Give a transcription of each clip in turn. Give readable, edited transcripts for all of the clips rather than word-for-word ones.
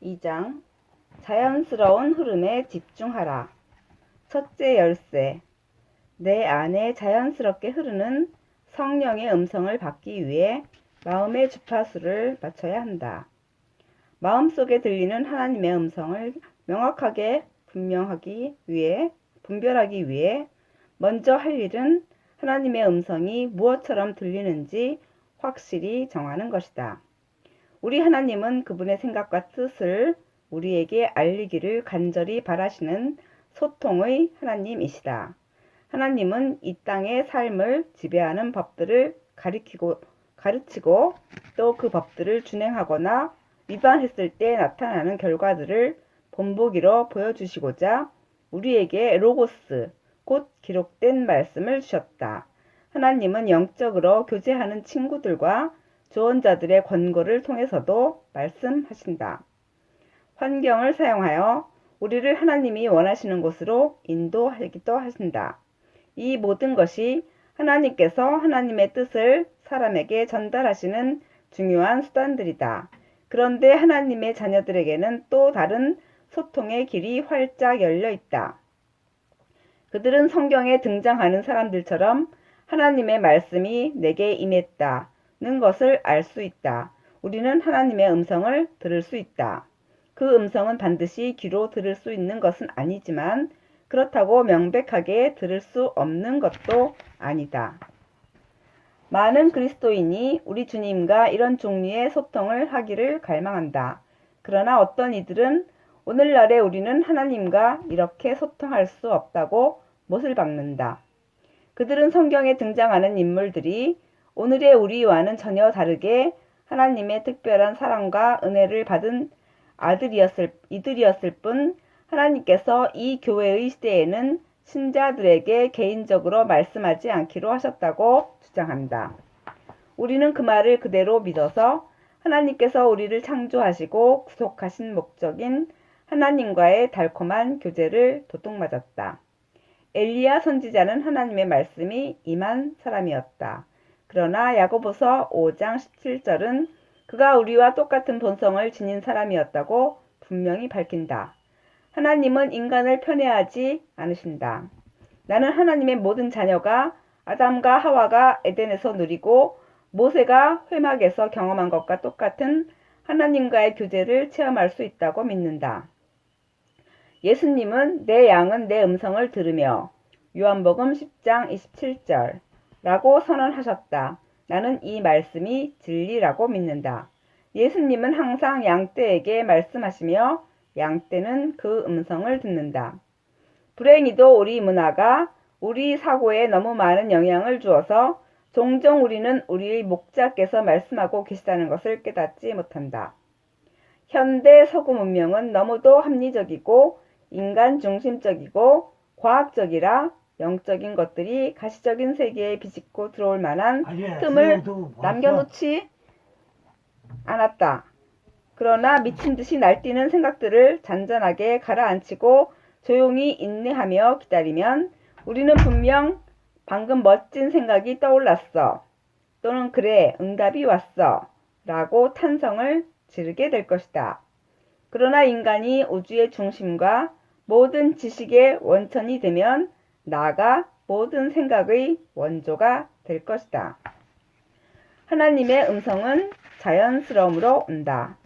2장 자연스러운 흐름에 집중하라. 첫째 열쇠. 내 안에 자연스럽게 흐르는 성령의 음성을 받기 위해 마음의 주파수를 맞춰야 한다. 마음속에 들리는 하나님의 음성을 명확하게 분별하기 위해 먼저 할 일은 하나님의 음성이 무엇처럼 들리는지 확실히 정하는 것이다. 우리 하나님은 그분의 생각과 뜻을 우리에게 알리기를 간절히 바라시는 소통의 하나님이시다. 하나님은 이 땅의 삶을 지배하는 법들을 가르치고 또 그 법들을 준행하거나 위반했을 때 나타나는 결과들을 본보기로 보여주시고자 우리에게 로고스, 곧 기록된 말씀을 주셨다. 하나님은 영적으로 교제하는 친구들과 조언자들의 권고를 통해서도 말씀하신다. 환경을 사용하여 우리를 하나님이 원하시는 곳으로 인도하기도 하신다. 이 모든 것이 하나님께서 하나님의 뜻을 사람에게 전달하시는 중요한 수단들이다. 그런데 하나님의 자녀들에게는 또 다른 소통의 길이 활짝 열려 있다. 그들은 성경에 등장하는 사람들처럼 하나님의 말씀이 내게 임했다는 것을 알 수 있다. 우리는 하나님의 음성을 들을 수 있다. 그 음성은 반드시 귀로 들을 수 있는 것은 아니지만 그렇다고 명백하게 들을 수 없는 것도 아니다. 많은 그리스도인이 우리 주님과 이런 종류의 소통을 하기를 갈망한다. 그러나 어떤 이들은 오늘날의 우리는 하나님과 이렇게 소통할 수 없다고 못을 박는다. 그들은 성경에 등장하는 인물들이 오늘의 우리와는 전혀 다르게 하나님의 특별한 사랑과 은혜를 받은 이들이었을 뿐 하나님께서 이 교회의 시대에는 신자들에게 개인적으로 말씀하지 않기로 하셨다고 주장한다. 우리는 그 말을 그대로 믿어서 하나님께서 우리를 창조하시고 구속하신 목적인 하나님과의 달콤한 교제를 도둑맞았다. 엘리야 선지자는 하나님의 말씀이 임한 사람이었다. 그러나 야고보서 5장 17절은 그가 우리와 똑같은 본성을 지닌 사람이었다고 분명히 밝힌다. 하나님은 인간을 편애하지 않으신다. 나는 하나님의 모든 자녀가 아담과 하와가 에덴에서 누리고 모세가 회막에서 경험한 것과 똑같은 하나님과의 교제를 체험할 수 있다고 믿는다. 예수님은 내 양은 내 음성을 들으며 요한복음 10장 27절 라고 선언하셨다. 나는 이 말씀이 진리라고 믿는다. 예수님은 항상 양떼에게 말씀하시며 양떼는 그 음성을 듣는다. 불행히도 우리 문화가 우리 사고에 너무 많은 영향을 주어서 종종 우리는 우리의 목자께서 말씀하고 계시다는 것을 깨닫지 못한다. 현대 서구 문명은 너무도 합리적이고 인간 중심적이고 과학적이라 영적인 것들이 가시적인 세계에 비집고 들어올 만한 틈을 남겨놓지 않았다. 그러나 미친 듯이 날뛰는 생각들을 잔잔하게 가라앉히고 조용히 인내하며 기다리면 우리는 분명 방금 멋진 생각이 떠올랐어. 또는 그래, 응답이 왔어. 라고 탄성을 지르게 될 것이다. 그러나 인간이 우주의 중심과 모든 지식의 원천이 되면 나가 모든 생각의 원조가 될 것이다. 하나님의 음성은 자연스러움으로 온다.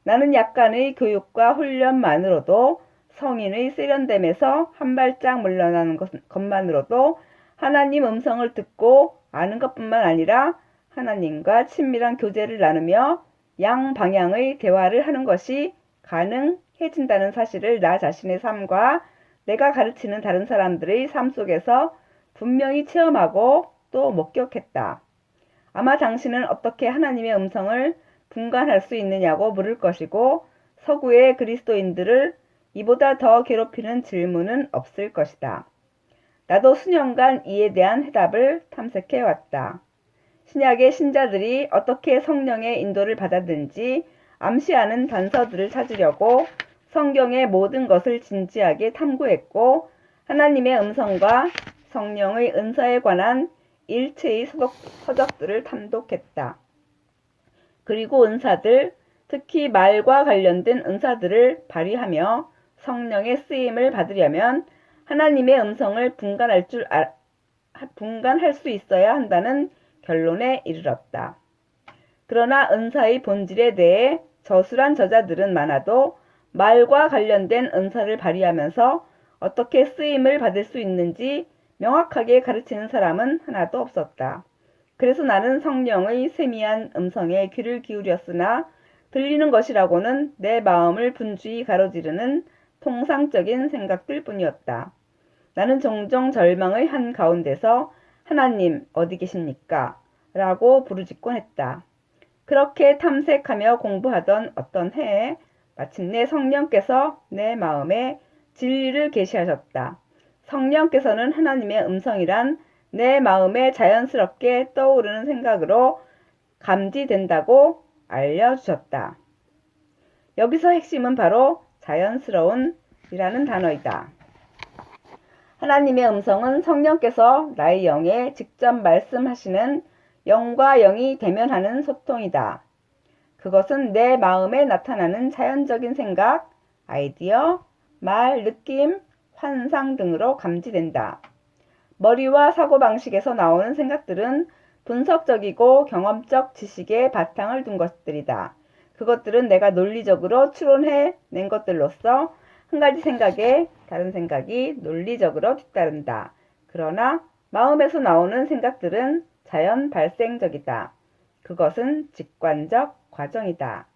나는 약간의 교육과 훈련만으로도 성인의 세련됨에서 한 발짝 물러나는 것만으로도 하나님 음성을 듣고 아는 것뿐만 아니라 하나님과 친밀한 교제를 나누며 양방향의 대화를 하는 것이 가능해진다는 사실을 나 자신의 삶과 내가 가르치는 다른 사람들의 삶 속에서 분명히 체험하고 또 목격했다. 아마 당신은 어떻게 하나님의 음성을 분간할 수 있느냐고 물을 것이고 서구의 그리스도인들을 이보다 더 괴롭히는 질문은 없을 것이다. 나도 수년간 이에 대한 해답을 탐색해 왔다. 신약의 신자들이 어떻게 성령의 인도를 받았는지 암시하는 단서들을 찾으려고 성경의 모든 것을 진지하게 탐구했고 하나님의 음성과 성령의 은사에 관한 일체의 서적들을 탐독했다. 그리고 은사들, 특히 말과 관련된 은사들을 발휘하며 성령의 쓰임을 받으려면 하나님의 음성을 분간할 수 있어야 한다는 결론에 이르렀다. 그러나 은사의 본질에 대해 저술한 저자들은 많아도 말과 관련된 은사를 발휘하면서 어떻게 쓰임을 받을 수 있는지 명확하게 가르치는 사람은 하나도 없었다. 그래서 나는 성령의 세미한 음성에 귀를 기울였으나 들리는 것이라고는 내 마음을 분주히 가로지르는 통상적인 생각들 뿐이었다. 나는 종종 절망의 한가운데서 하나님 어디 계십니까? 라고 부르짖곤 했다. 그렇게 탐색하며 공부하던 어떤 해에 마침내 성령께서 내 마음에 진리를 계시하셨다. 성령께서는 하나님의 음성이란 내 마음에 자연스럽게 떠오르는 생각으로 감지된다고 알려주셨다. 여기서 핵심은 바로 자연스러운 이라는 단어이다. 하나님의 음성은 성령께서 나의 영에 직접 말씀하시는 영과 영이 대면하는 소통이다. 그것은 내 마음에 나타나는 자연적인 생각, 아이디어, 말, 느낌, 환상 등으로 감지된다. 머리와 사고방식에서 나오는 생각들은 분석적이고 경험적 지식에 바탕을 둔 것들이다. 그것들은 내가 논리적으로 추론해낸 것들로서 한 가지 생각에 다른 생각이 논리적으로 뒤따른다. 그러나 마음에서 나오는 생각들은 자연 발생적이다. 그것은 직관적 과정이다.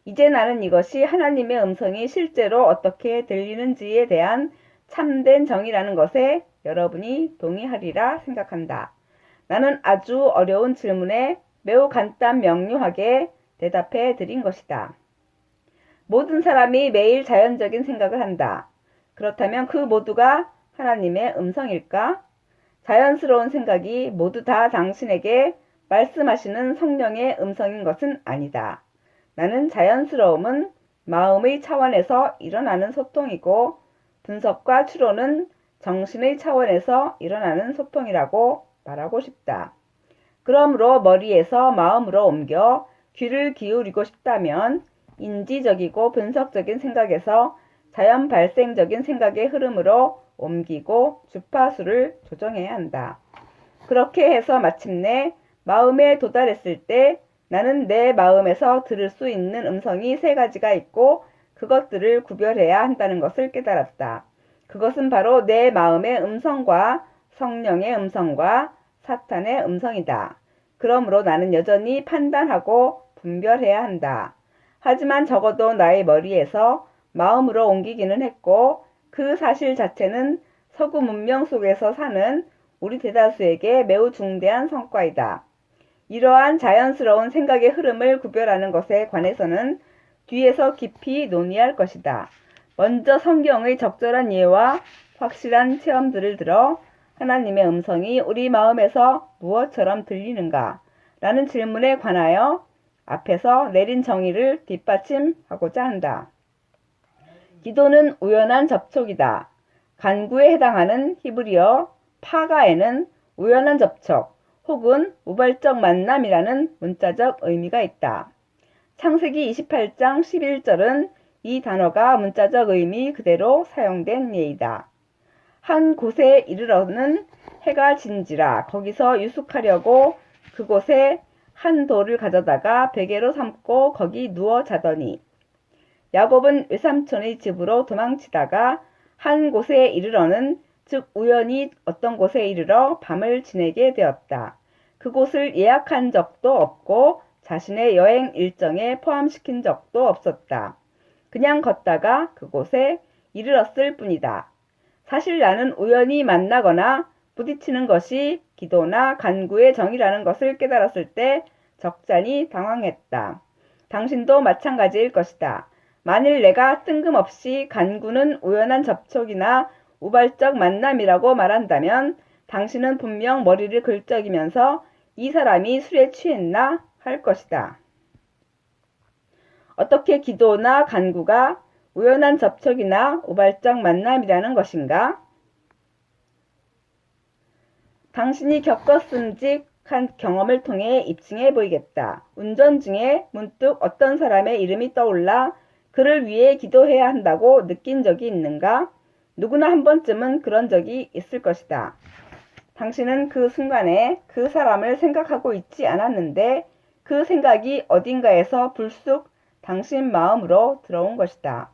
이제 나는 이것이 하나님의 음성이 실제로 어떻게 들리는지에 대한 참된 정의라는 것에 여러분이 동의하리라 생각한다. 나는 아주 어려운 질문에 매우 간단 명료하게 대답해 드린 것이다. 모든 사람이 매일 자연적인 생각을 한다. 그렇다면 그 모두가 하나님의 음성일까? 자연스러운 생각이 모두 다 당신에게 말씀하시는 성령의 음성인 것은 아니다. 나는 자연스러움은 마음의 차원에서 일어나는 소통이고 분석과 추론은 정신의 차원에서 일어나는 소통이라고 말하고 싶다. 그러므로 머리에서 마음으로 옮겨 귀를 기울이고 싶다면 인지적이고 분석적인 생각에서 자연 발생적인 생각의 흐름으로 옮기고 주파수를 조정해야 한다. 그렇게 해서 마침내 마음에 도달했을 때 나는 내 마음에서 들을 수 있는 음성이 세 가지가 있고 그것들을 구별해야 한다는 것을 깨달았다. 그것은 바로 내 마음의 음성과 성령의 음성과 사탄의 음성이다. 그러므로 나는 여전히 판단하고 분별해야 한다. 하지만 적어도 나의 머리에서 마음으로 옮기기는 했고 그 사실 자체는 서구 문명 속에서 사는 우리 대다수에게 매우 중대한 성과이다. 이러한 자연스러운 생각의 흐름을 구별하는 것에 관해서는 뒤에서 깊이 논의할 것이다. 먼저 성경의 적절한 예와 확실한 체험들을 들어 하나님의 음성이 우리 마음에서 무엇처럼 들리는가? 라는 질문에 관하여 앞에서 내린 정의를 뒷받침하고자 한다. 기도는 우연한 접촉이다. 간구에 해당하는 히브리어 파가에는 우연한 접촉 혹은 우발적 만남이라는 문자적 의미가 있다. 창세기 28장 11절은 이 단어가 문자적 의미 그대로 사용된 예이다. 한 곳에 이르러는 해가 진지라 거기서 유숙하려고 그곳에 한 돌을 가져다가 베개로 삼고 거기 누워 자더니 야곱은 외삼촌의 집으로 도망치다가 한 곳에 이르러는 즉 우연히 어떤 곳에 이르러 밤을 지내게 되었다. 그곳을 예약한 적도 없고 자신의 여행 일정에 포함시킨 적도 없었다. 그냥 걷다가 그곳에 이르렀을 뿐이다. 사실 나는 우연히 만나거나 부딪히는 것이 기도나 간구의 정의라는 것을 깨달았을 때 적잖이 당황했다. 당신도 마찬가지일 것이다. 만일 내가 뜬금없이 간구는 우연한 접촉이나 우발적 만남이라고 말한다면 당신은 분명 머리를 긁적이면서 이 사람이 술에 취했나 할 것이다. 어떻게 기도나 간구가 우연한 접촉이나 우발적 만남이라는 것인가? 당신이 겪었은즉 경험을 통해 입증해 보이겠다. 운전 중에 문득 어떤 사람의 이름이 떠올라 그를 위해 기도해야 한다고 느낀 적이 있는가? 누구나 한 번쯤은 그런 적이 있을 것이다. 당신은 그 순간에 그 사람을 생각하고 있지 않았는데 그 생각이 어딘가에서 불쑥 당신 마음으로 들어온 것이다.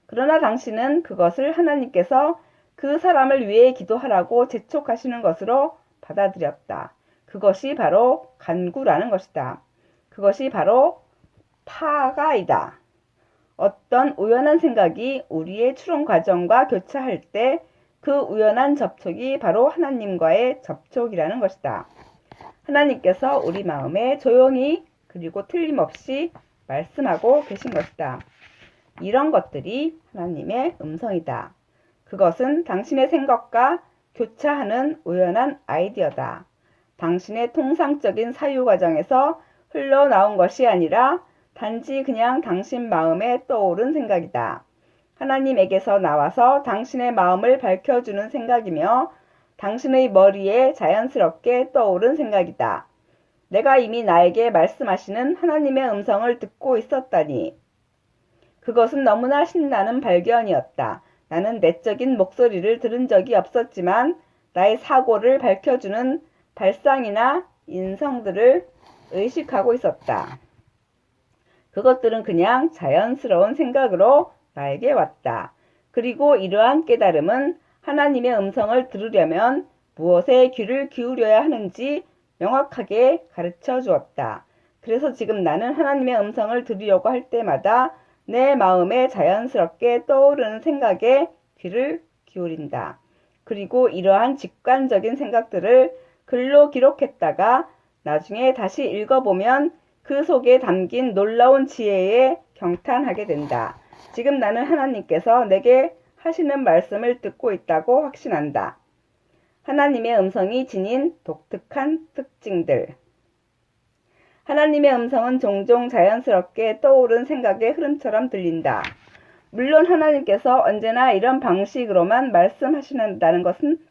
그러나 당신은 그것을 하나님께서 그 사람을 위해 기도하라고 재촉하시는 것으로 받아들였다. 그것이 바로 간구라는 것이다. 그것이 바로 파가이다. 어떤 우연한 생각이 우리의 추론 과정과 교차할 때 그 우연한 접촉이 바로 하나님과의 접촉이라는 것이다. 하나님께서 우리 마음에 조용히 그리고 틀림없이 말씀하고 계신 것이다. 이런 것들이 하나님의 음성이다. 그것은 당신의 생각과 교차하는 우연한 아이디어다. 당신의 통상적인 사유 과정에서 흘러나온 것이 아니라 단지 그냥 당신 마음에 떠오른 생각이다. 하나님에게서 나와서 당신의 마음을 밝혀주는 생각이며 당신의 머리에 자연스럽게 떠오른 생각이다. 내가 이미 나에게 말씀하시는 하나님의 음성을 듣고 있었다니. 그것은 너무나 신나는 발견이었다. 나는 내적인 목소리를 들은 적이 없었지만 나의 사고를 밝혀주는 발상이나 인성들을 의식하고 있었다. 그것들은 그냥 자연스러운 생각으로 나에게 왔다. 그리고 이러한 깨달음은 하나님의 음성을 들으려면 무엇에 귀를 기울여야 하는지 명확하게 가르쳐 주었다. 그래서 지금 나는 하나님의 음성을 들으려고 할 때마다 내 마음에 자연스럽게 떠오르는 생각에 귀를 기울인다. 그리고 이러한 직관적인 생각들을 글로 기록했다가 나중에 다시 읽어보면 그 속에 담긴 놀라운 지혜에 경탄하게 된다. 지금 나는 하나님께서 내게 하시는 말씀을 듣고 있다고 확신한다. 하나님의 음성이 지닌 독특한 특징들. 하나님의 음성은 종종 자연스럽게 떠오른 생각의 흐름처럼 들린다. 물론 하나님께서 언제나 이런 방식으로만 말씀하신다는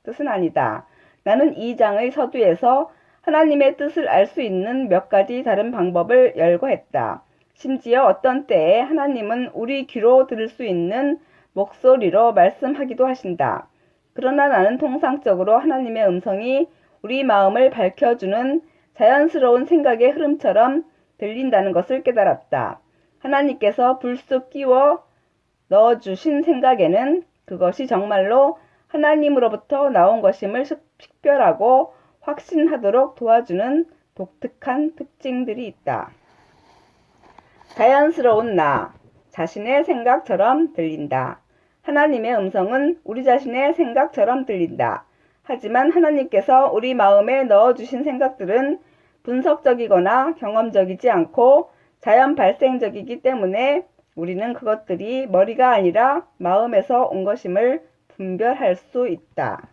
뜻은 아니다. 나는 2장의 서두에서 하나님의 뜻을 알 수 있는 몇 가지 다른 방법을 열거했다. 심지어 어떤 때에 하나님은 우리 귀로 들을 수 있는 목소리로 말씀하기도 하신다. 그러나 나는 통상적으로 하나님의 음성이 우리 마음을 밝혀주는 자연스러운 생각의 흐름처럼 들린다는 것을 깨달았다. 하나님께서 불쑥 끼워 넣어주신 생각에는 그것이 정말로 하나님으로부터 나온 것임을 식별하고 확신하도록 도와주는 독특한 특징들이 있다. 자연스러운 나 자신의 생각처럼 들린다. 하나님의 음성은 우리 자신의 생각처럼 들린다. 하지만 하나님께서 우리 마음에 넣어주신 생각들은 분석적이거나 경험적이지 않고 자연 발생적이기 때문에 우리는 그것들이 머리가 아니라 마음에서 온 것임을 분별할 수 있다.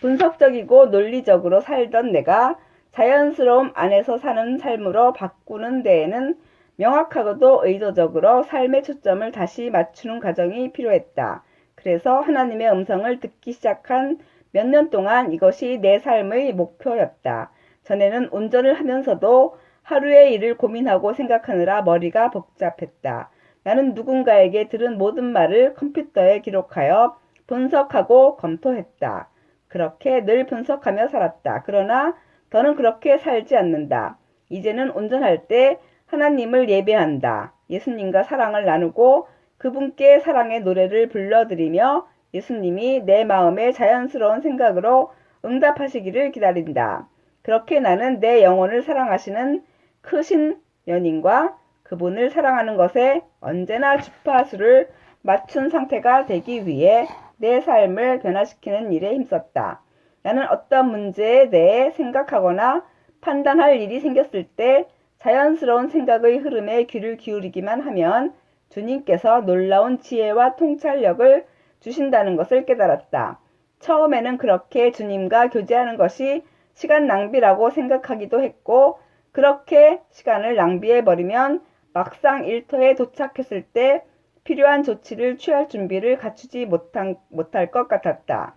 분석적이고 논리적으로 살던 내가 자연스러움 안에서 사는 삶으로 바꾸는 데에는 명확하고도 의도적으로 삶의 초점을 다시 맞추는 과정이 필요했다. 그래서 하나님의 음성을 듣기 시작한 몇 년 동안 이것이 내 삶의 목표였다. 전에는 운전을 하면서도 하루의 일을 고민하고 생각하느라 머리가 복잡했다. 나는 누군가에게 들은 모든 말을 컴퓨터에 기록하여 분석하고 검토했다. 그렇게 늘 분석하며 살았다. 그러나 더는 그렇게 살지 않는다. 이제는 운전할 때 하나님을 예배한다. 예수님과 사랑을 나누고 그분께 사랑의 노래를 불러드리며 예수님이 내 마음의 자연스러운 생각으로 응답하시기를 기다린다. 그렇게 나는 내 영혼을 사랑하시는 크신 연인과 그분을 사랑하는 것에 언제나 주파수를 맞춘 상태가 되기 위해 내 삶을 변화시키는 일에 힘썼다. 나는 어떤 문제에 대해 생각하거나 판단할 일이 생겼을 때 자연스러운 생각의 흐름에 귀를 기울이기만 하면 주님께서 놀라운 지혜와 통찰력을 주신다는 것을 깨달았다. 처음에는 그렇게 주님과 교제하는 것이 시간 낭비라고 생각하기도 했고 그렇게 시간을 낭비해버리면 막상 일터에 도착했을 때 필요한 조치를 취할 준비를 갖추지 못할 것 같았다.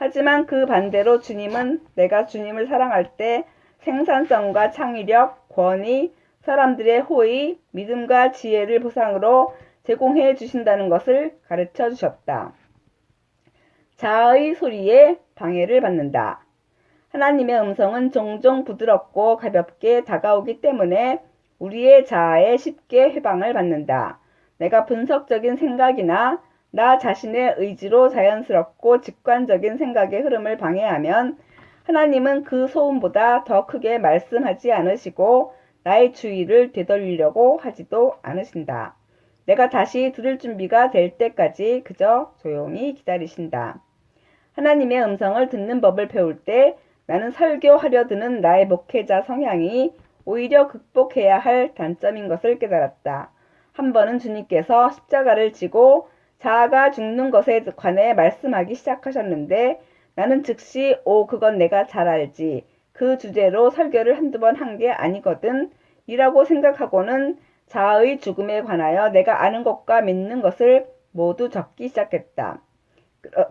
하지만 그 반대로 주님은 내가 주님을 사랑할 때 생산성과 창의력, 권위, 사람들의 호의, 믿음과 지혜를 보상으로 제공해 주신다는 것을 가르쳐 주셨다. 자아의 소리에 방해를 받는다. 하나님의 음성은 종종 부드럽고 가볍게 다가오기 때문에 우리의 자아에 쉽게 해방을 받는다. 내가 분석적인 생각이나 나 자신의 의지로 자연스럽고 직관적인 생각의 흐름을 방해하면 하나님은 그 소음보다 더 크게 말씀하지 않으시고 나의 주의를 되돌리려고 하지도 않으신다. 내가 다시 들을 준비가 될 때까지 그저 조용히 기다리신다. 하나님의 음성을 듣는 법을 배울 때 나는 설교하려 드는 나의 목회자 성향이 오히려 극복해야 할 단점인 것을 깨달았다. 한 번은 주님께서 십자가를 지고 자아가 죽는 것에 관해 말씀하기 시작하셨는데 나는 즉시 그건 내가 잘 알지. 그 주제로 설교를 한두 번 한 게 아니거든. 이라고 생각하고는 자아의 죽음에 관하여 내가 아는 것과 믿는 것을 모두 적기 시작했다.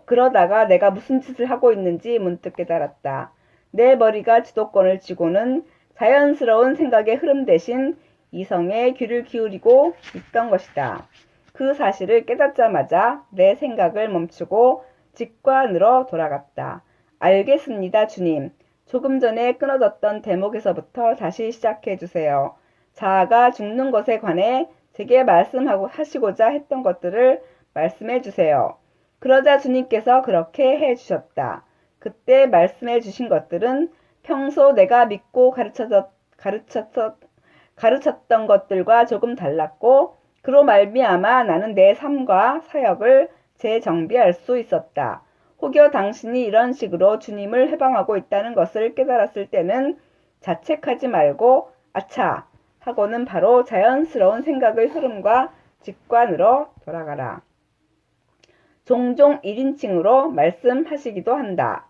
그러다가 내가 무슨 짓을 하고 있는지 문득 깨달았다. 내 머리가 주도권을 쥐고는 자연스러운 생각의 흐름 대신 이성에 귀를 기울이고 있던 것이다. 그 사실을 깨닫자마자 내 생각을 멈추고 직관으로 돌아갔다. 알겠습니다, 주님. 조금 전에 끊어졌던 대목에서부터 다시 시작해 주세요. 자아가 죽는 것에 관해 제게 말씀하시고자 했던 것들을 말씀해 주세요. 그러자 주님께서 그렇게 해 주셨다. 그때 말씀해 주신 것들은 평소 내가 믿고 가르쳤던 것들과 조금 달랐고 그로 말미암아 나는 내 삶과 사역을 재정비할 수 있었다. 혹여 당신이 이런 식으로 주님을 해방하고 있다는 것을 깨달았을 때는 자책하지 말고 아차 하고는 바로 자연스러운 생각의 흐름과 직관으로 돌아가라. 종종 1인칭으로 말씀하시기도 한다.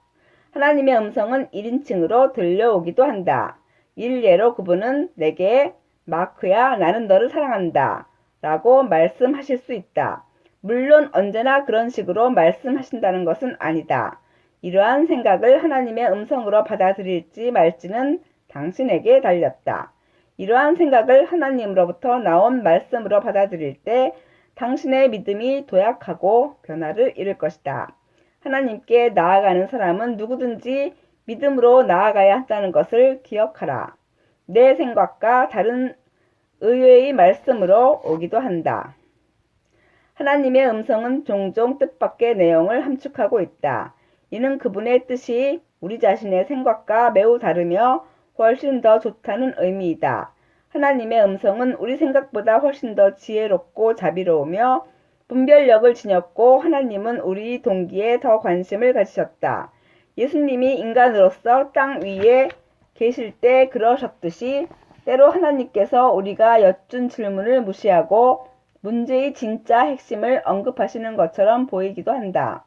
하나님의 음성은 1인칭으로 들려오기도 한다. 일례로 그분은 내게 마크야 나는 너를 사랑한다 라고 말씀하실 수 있다. 물론 언제나 그런 식으로 말씀하신다는 것은 아니다. 이러한 생각을 하나님의 음성으로 받아들일지 말지는 당신에게 달렸다. 이러한 생각을 하나님으로부터 나온 말씀으로 받아들일 때 당신의 믿음이 도약하고 변화를 이룰 것이다. 하나님께 나아가는 사람은 누구든지 믿음으로 나아가야 한다는 것을 기억하라. 내 생각과 다른 의외의 말씀으로 오기도 한다. 하나님의 음성은 종종 뜻밖의 내용을 함축하고 있다. 이는 그분의 뜻이 우리 자신의 생각과 매우 다르며 훨씬 더 좋다는 의미이다. 하나님의 음성은 우리 생각보다 훨씬 더 지혜롭고 자비로우며 분별력을 지녔고 하나님은 우리 동기에 더 관심을 가지셨다. 예수님이 인간으로서 땅 위에 계실 때 그러셨듯이 때로 하나님께서 우리가 여쭌 질문을 무시하고 문제의 진짜 핵심을 언급하시는 것처럼 보이기도 한다.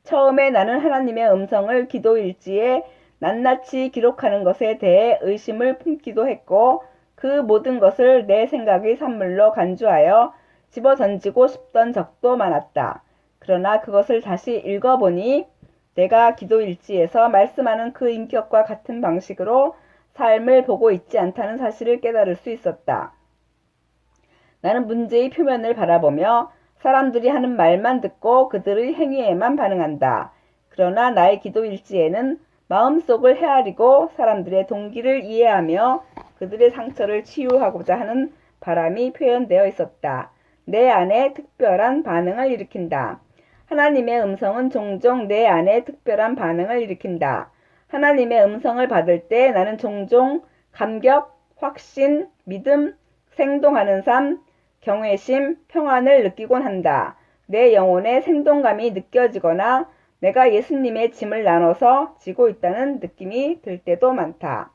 처음에 나는 하나님의 음성을 기도일지에 낱낱이 기록하는 것에 대해 의심을 품기도 했고 그 모든 것을 내 생각의 산물로 간주하여 집어던지고 싶던 적도 많았다. 그러나 그것을 다시 읽어보니 내가 기도일지에서 말씀하는 그 인격과 같은 방식으로 삶을 보고 있지 않다는 사실을 깨달을 수 있었다. 나는 문제의 표면을 바라보며 사람들이 하는 말만 듣고 그들의 행위에만 반응한다. 그러나 나의 기도일지에는 마음속을 헤아리고 사람들의 동기를 이해하며 그들의 상처를 치유하고자 하는 바람이 표현되어 있었다. 내 안에 특별한 반응을 일으킨다. 하나님의 음성은 종종 내 안에 특별한 반응을 일으킨다. 하나님의 음성을 받을 때 나는 종종 감격, 확신, 믿음, 생동하는 삶, 경외심, 평안을 느끼곤 한다. 내 영혼에 생동감이 느껴지거나 내가 예수님의 짐을 나눠서 지고 있다는 느낌이 들 때도 많다.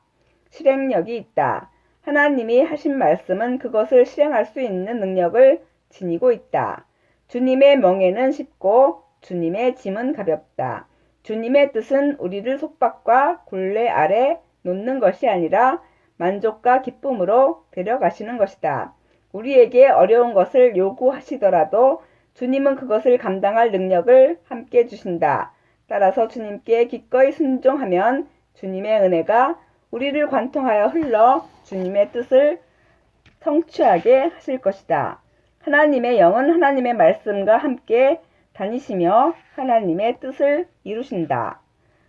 실행력이 있다. 하나님이 하신 말씀은 그것을 실행할 수 있는 능력을 지니고 있다. 주님의 멍에는 쉽고 주님의 짐은 가볍다. 주님의 뜻은 우리를 속박과 굴레 아래 놓는 것이 아니라 만족과 기쁨으로 데려가시는 것이다. 우리에게 어려운 것을 요구하시더라도 주님은 그것을 감당할 능력을 함께 주신다. 따라서 주님께 기꺼이 순종하면 주님의 은혜가 우리를 관통하여 흘러 주님의 뜻을 성취하게 하실 것이다. 하나님의 영은 하나님의 말씀과 함께 다니시며 하나님의 뜻을 이루신다.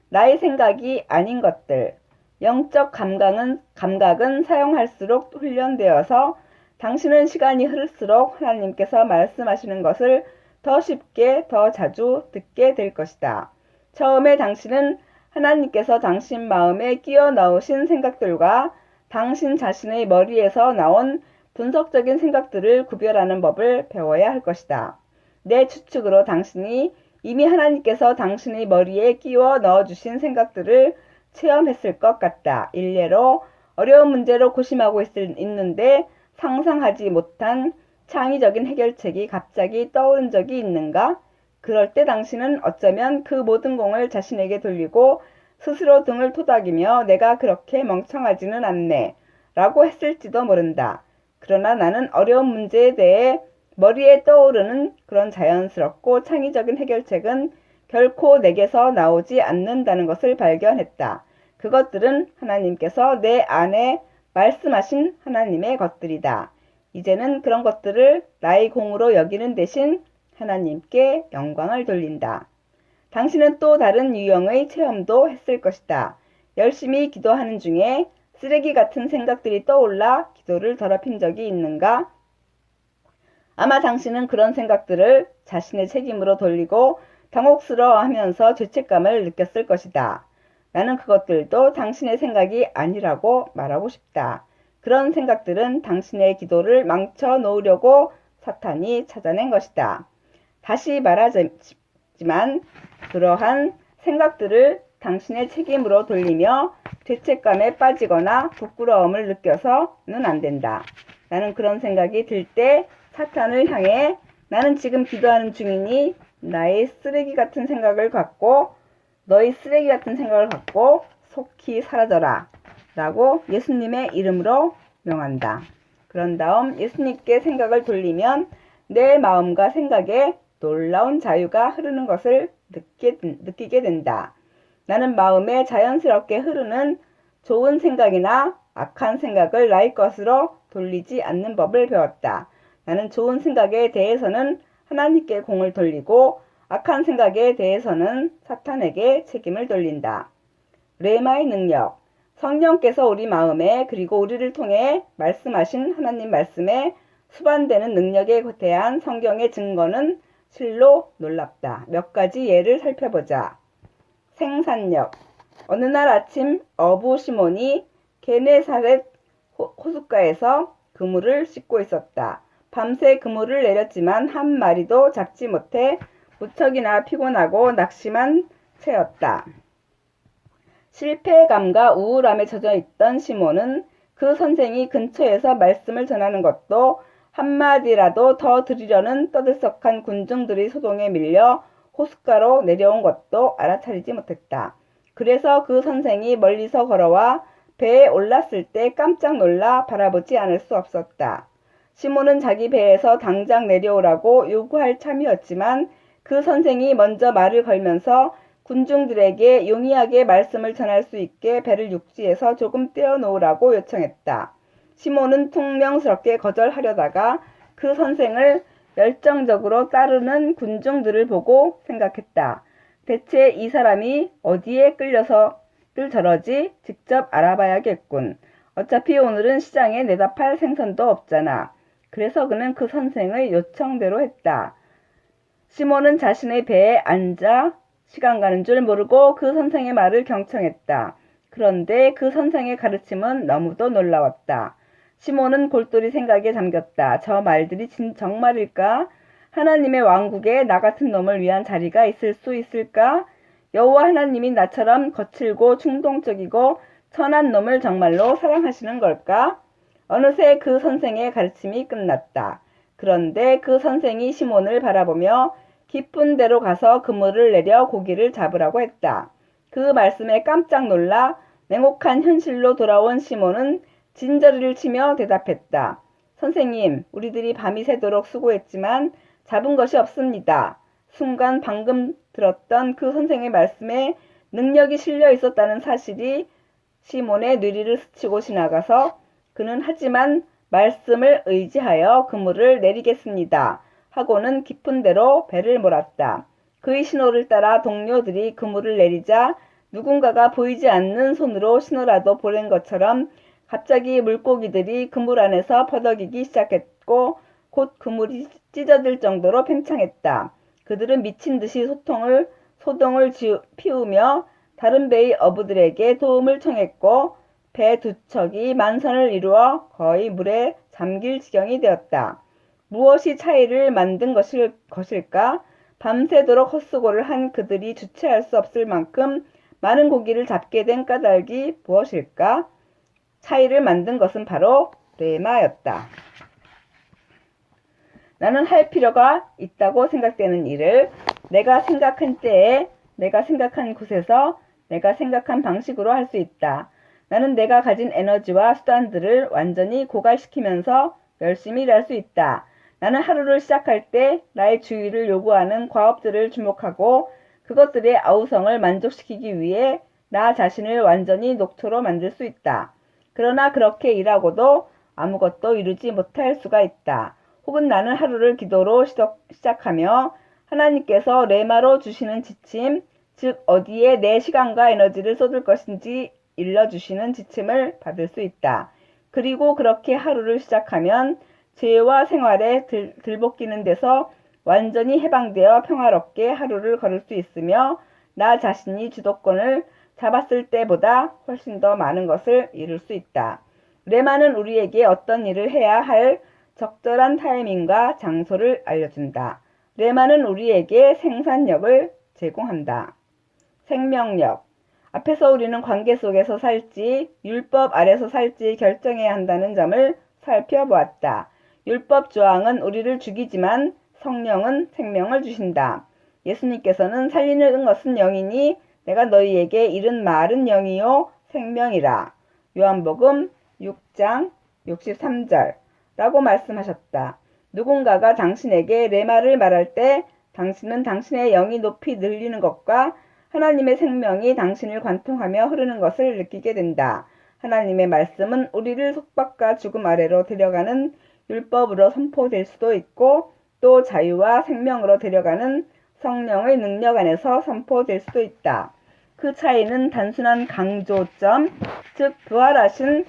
나의 생각이 아닌 것들, 영적 감각은 사용할수록 훈련되어서 당신은 시간이 흐를수록 하나님께서 말씀하시는 것을 더 쉽게 더 자주 듣게 될 것이다. 처음에 당신은 하나님께서 당신 마음에 끼워 넣으신 생각들과 당신 자신의 머리에서 나온 분석적인 생각들을 구별하는 법을 배워야 할 것이다. 내 추측으로 당신이 이미 하나님께서 당신의 머리에 끼워 넣어주신 생각들을 체험했을 것 같다. 일례로 어려운 문제로 고심하고 있는데 상상하지 못한 창의적인 해결책이 갑자기 떠오른 적이 있는가? 그럴 때 당신은 어쩌면 그 모든 공을 자신에게 돌리고 스스로 등을 토닥이며 내가 그렇게 멍청하지는 않네 라고 했을지도 모른다. 그러나 나는 어려운 문제에 대해 머리에 떠오르는 그런 자연스럽고 창의적인 해결책은 결코 내게서 나오지 않는다는 것을 발견했다. 그것들은 하나님께서 내 안에 말씀하신 하나님의 것들이다. 이제는 그런 것들을 나의 공으로 여기는 대신 하나님께 영광을 돌린다. 당신은 또 다른 유형의 체험도 했을 것이다. 열심히 기도하는 중에 쓰레기 같은 생각들이 떠올라 기도를 더럽힌 적이 있는가? 아마 당신은 그런 생각들을 자신의 책임으로 돌리고 당혹스러워하면서 죄책감을 느꼈을 것이다. 나는 그것들도 당신의 생각이 아니라고 말하고 싶다. 그런 생각들은 당신의 기도를 망쳐 놓으려고 사탄이 찾아낸 것이다. 다시 말하지만 그러한 생각들을 당신의 책임으로 돌리며 죄책감에 빠지거나 부끄러움을 느껴서는 안 된다. 나는 그런 생각이 들 때 사탄을 향해 나는 지금 기도하는 중이니 나의 쓰레기 같은 생각을 갖고 너희 쓰레기 같은 생각을 갖고 속히 사라져라 라고 예수님의 이름으로 명한다. 그런 다음 예수님께 생각을 돌리면 내 마음과 생각에 놀라운 자유가 흐르는 것을 느끼게 된다. 나는 마음에 자연스럽게 흐르는 좋은 생각이나 악한 생각을 나의 것으로 돌리지 않는 법을 배웠다. 나는 좋은 생각에 대해서는 하나님께 공을 돌리고 악한 생각에 대해서는 사탄에게 책임을 돌린다. 레마의 능력. 성령께서 우리 마음에 그리고 우리를 통해 말씀하신 하나님 말씀에 수반되는 능력에 대한 성경의 증거는 실로 놀랍다. 몇 가지 예를 살펴보자. 생산력. 어느 날 아침 어부 시몬이 게네사렛 호숫가에서 그물을 씻고 있었다. 밤새 그물을 내렸지만 한 마리도 잡지 못해 무척이나 피곤하고 낙심한 채였다. 실패감과 우울함에 젖어 있던 시몬은 그 선생이 근처에서 말씀을 전하는 것도 한마디라도 더 들으려는 떠들썩한 군중들의 소동에 밀려 호숫가로 내려온 것도 알아차리지 못했다. 그래서 그 선생이 멀리서 걸어와 배에 올랐을 때 깜짝 놀라 바라보지 않을 수 없었다. 시몬은 자기 배에서 당장 내려오라고 요구할 참이었지만 그 선생이 먼저 말을 걸면서 군중들에게 용이하게 말씀을 전할 수 있게 배를 육지에서 조금 떼어놓으라고 요청했다. 시몬은 퉁명스럽게 거절하려다가 그 선생을 열정적으로 따르는 군중들을 보고 생각했다. 대체 이 사람이 어디에 끌려서들 저러지? 직접 알아봐야겠군. 어차피 오늘은 시장에 내다 팔 생선도 없잖아. 그래서 그는 그 선생의 요청대로 했다. 시몬은 자신의 배에 앉아 시간 가는 줄 모르고 그 선생의 말을 경청했다. 그런데 그 선생의 가르침은 너무도 놀라웠다. 시몬은 골똘히 생각에 잠겼다. 저 말들이 정말일까? 하나님의 왕국에 나 같은 놈을 위한 자리가 있을 수 있을까? 여호와 하나님이 나처럼 거칠고 충동적이고 천한 놈을 정말로 사랑하시는 걸까? 어느새 그 선생의 가르침이 끝났다. 그런데 그 선생이 시몬을 바라보며 깊은 데로 가서 그물을 내려 고기를 잡으라고 했다. 그 말씀에 깜짝 놀라 냉혹한 현실로 돌아온 시몬은 진저리를 치며 대답했다. 선생님, 우리들이 밤이 새도록 수고했지만 잡은 것이 없습니다. 순간 방금 들었던 그 선생의 말씀에 능력이 실려 있었다는 사실이 시몬의 뇌리를 스치고 지나가서 그는 하지만 말씀을 의지하여 그물을 내리겠습니다 하고는 깊은 데로 배를 몰았다. 그의 신호를 따라 동료들이 그물을 내리자 누군가가 보이지 않는 손으로 신호라도 보낸 것처럼 갑자기 물고기들이 그물 안에서 퍼덕이기 시작했고 곧 그물이 찢어질 정도로 팽창했다. 그들은 미친 듯이 소동을 피우며 다른 배의 어부들에게 도움을 청했고 배 두 척이 만선을 이루어 거의 물에 잠길 지경이 되었다. 무엇이 차이를 만든 것일까? 밤새도록 헛수고를 한 그들이 주체할 수 없을 만큼 많은 고기를 잡게 된 까닭이 무엇일까? 차이를 만든 것은 바로 레마였다. 나는 할 필요가 있다고 생각되는 일을 내가 생각한 때에, 내가 생각한 곳에서, 내가 생각한 방식으로 할 수 있다. 나는 내가 가진 에너지와 수단들을 완전히 고갈시키면서 열심히 일할 수 있다. 나는 하루를 시작할 때 나의 주의를 요구하는 과업들을 주목하고 그것들의 아우성을 만족시키기 위해 나 자신을 완전히 녹초로 만들 수 있다. 그러나 그렇게 일하고도 아무것도 이루지 못할 수가 있다. 혹은 나는 하루를 기도로 시작하며 하나님께서 레마로 주시는 지침, 즉 어디에 내 시간과 에너지를 쏟을 것인지 일러주시는 지침을 받을 수 있다. 그리고 그렇게 하루를 시작하면 죄와 생활에 들볶이는 데서 완전히 해방되어 평화롭게 하루를 걸을 수 있으며 나 자신이 주도권을 잡았을 때보다 훨씬 더 많은 것을 이룰 수 있다. 레마는 우리에게 어떤 일을 해야 할 적절한 타이밍과 장소를 알려준다. 레마는 우리에게 생산력을 제공한다. 생명력. 앞에서 우리는 관계 속에서 살지 율법 아래서 살지 결정해야 한다는 점을 살펴보았다. 율법 조항은 우리를 죽이지만 성령은 생명을 주신다. 예수님께서는 살리는 것은 영이니 내가 너희에게 이른 말은 영이요 생명이라. 요한복음 6장 63절 라고 말씀하셨다. 누군가가 당신에게 레마를 말할 때 당신은 당신의 영이 높이 늘리는 것과 하나님의 생명이 당신을 관통하며 흐르는 것을 느끼게 된다. 하나님의 말씀은 우리를 속박과 죽음 아래로 데려가는 율법으로 선포될 수도 있고 또 자유와 생명으로 데려가는 성령의 능력 안에서 선포될 수도 있다. 그 차이는 단순한 강조점, 즉 부활하신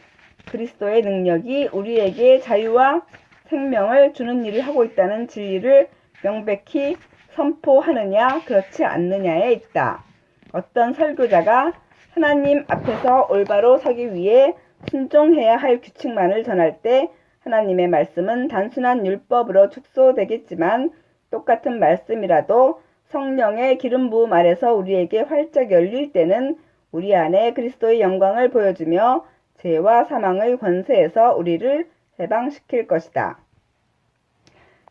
그리스도의 능력이 우리에게 자유와 생명을 주는 일을 하고 있다는 진리를 명백히 선포하느냐 그렇지 않느냐에 있다. 어떤 설교자가 하나님 앞에서 올바로 서기 위해 순종해야 할 규칙만을 전할 때 하나님의 말씀은 단순한 율법으로 축소되겠지만 똑같은 말씀이라도 성령의 기름 부음 아래서 우리에게 활짝 열릴 때는 우리 안에 그리스도의 영광을 보여주며 죄와 사망의 권세에서 우리를 해방시킬 것이다.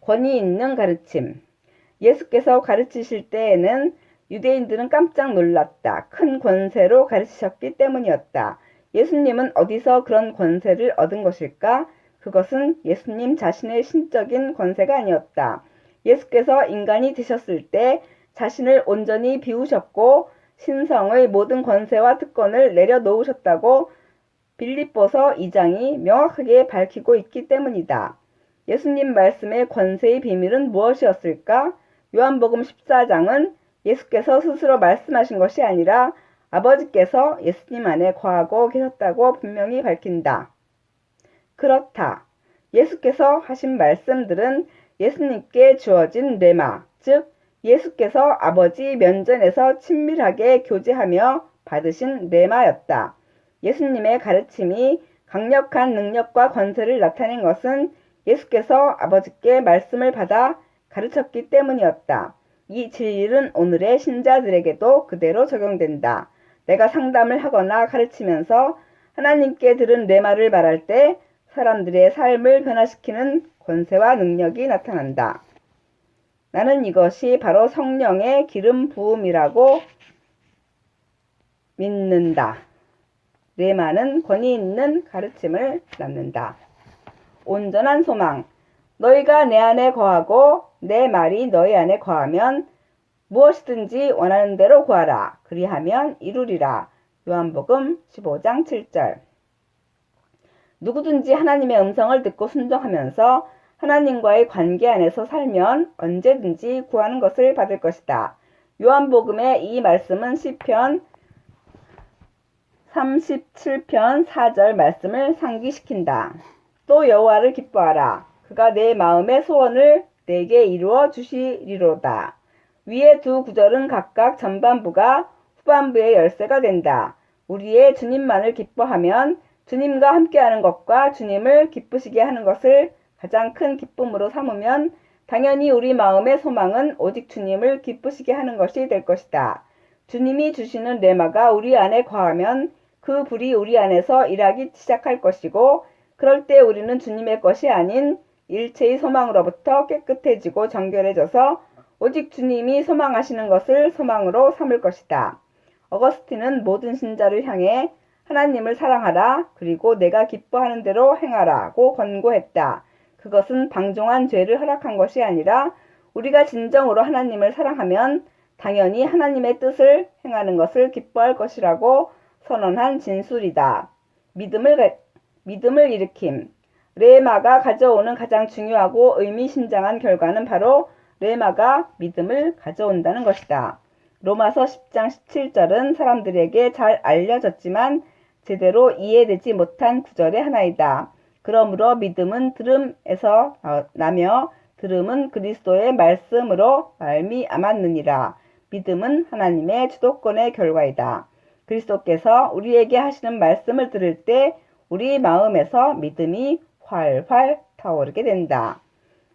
권위 있는 가르침. 예수께서 가르치실 때에는 유대인들은 깜짝 놀랐다. 큰 권세로 가르치셨기 때문이었다. 예수님은 어디서 그런 권세를 얻은 것일까? 그것은 예수님 자신의 신적인 권세가 아니었다. 예수께서 인간이 되셨을 때 자신을 온전히 비우셨고 신성의 모든 권세와 특권을 내려놓으셨다고 빌립보서 2장이 명확하게 밝히고 있기 때문이다. 예수님 말씀의 권세의 비밀은 무엇이었을까? 요한복음 14장은 예수께서 스스로 말씀하신 것이 아니라 아버지께서 예수님 안에 거하고 계셨다고 분명히 밝힌다. 그렇다. 예수께서 하신 말씀들은 예수님께 주어진 레마, 즉 예수께서 아버지 면전에서 친밀하게 교제하며 받으신 레마였다. 예수님의 가르침이 강력한 능력과 권세를 나타낸 것은 예수께서 아버지께 말씀을 받아 가르쳤기 때문이었다. 이 진리는 오늘의 신자들에게도 그대로 적용된다. 내가 상담을 하거나 가르치면서 하나님께 들은 레마를 말할 때 사람들의 삶을 변화시키는 권세와 능력이 나타난다. 나는 이것이 바로 성령의 기름 부음이라고 믿는다. 레마는 권위 있는 가르침을 낳는다. 온전한 소망. 너희가 내 안에 거하고 내 말이 너희 안에 거하면 무엇이든지 원하는 대로 구하라. 그리하면 이루리라. 요한복음 15장 7절. 누구든지 하나님의 음성을 듣고 순종하면서 하나님과의 관계 안에서 살면 언제든지 구하는 것을 받을 것이다. 요한복음의 이 말씀은 시편 37편 4절 말씀을 상기시킨다. 또 여호와를 기뻐하라. 그가 내 마음의 소원을 내게 이루어 주시리로다. 위의 두 구절은 각각 전반부가 후반부의 열쇠가 된다. 우리의 주님만을 기뻐하면 주님과 함께하는 것과 주님을 기쁘시게 하는 것을 가장 큰 기쁨으로 삼으면 당연히 우리 마음의 소망은 오직 주님을 기쁘시게 하는 것이 될 것이다. 주님이 주시는 레마가 우리 안에 거하면 그 불이 우리 안에서 일하기 시작할 것이고 그럴 때 우리는 주님의 것이 아닌 일체의 소망으로부터 깨끗해지고 정결해져서 오직 주님이 소망하시는 것을 소망으로 삼을 것이다. 어거스틴은 모든 신자를 향해 하나님을 사랑하라 그리고 내가 기뻐하는 대로 행하라고 권고했다. 그것은 방종한 죄를 허락한 것이 아니라 우리가 진정으로 하나님을 사랑하면 당연히 하나님의 뜻을 행하는 것을 기뻐할 것이라고 선언한 진술이다. 믿음을 일으킴. 레마가 가져오는 가장 중요하고 의미심장한 결과는 바로 레마가 믿음을 가져온다는 것이다. 로마서 10장 17절은 사람들에게 잘 알려졌지만 제대로 이해되지 못한 구절의 하나이다. 그러므로 믿음은 들음에서 나며 들음은 그리스도의 말씀으로 말미암았느니라. 믿음은 하나님의 주도권의 결과이다. 그리스도께서 우리에게 하시는 말씀을 들을 때 우리 마음에서 믿음이 활활 타오르게 된다.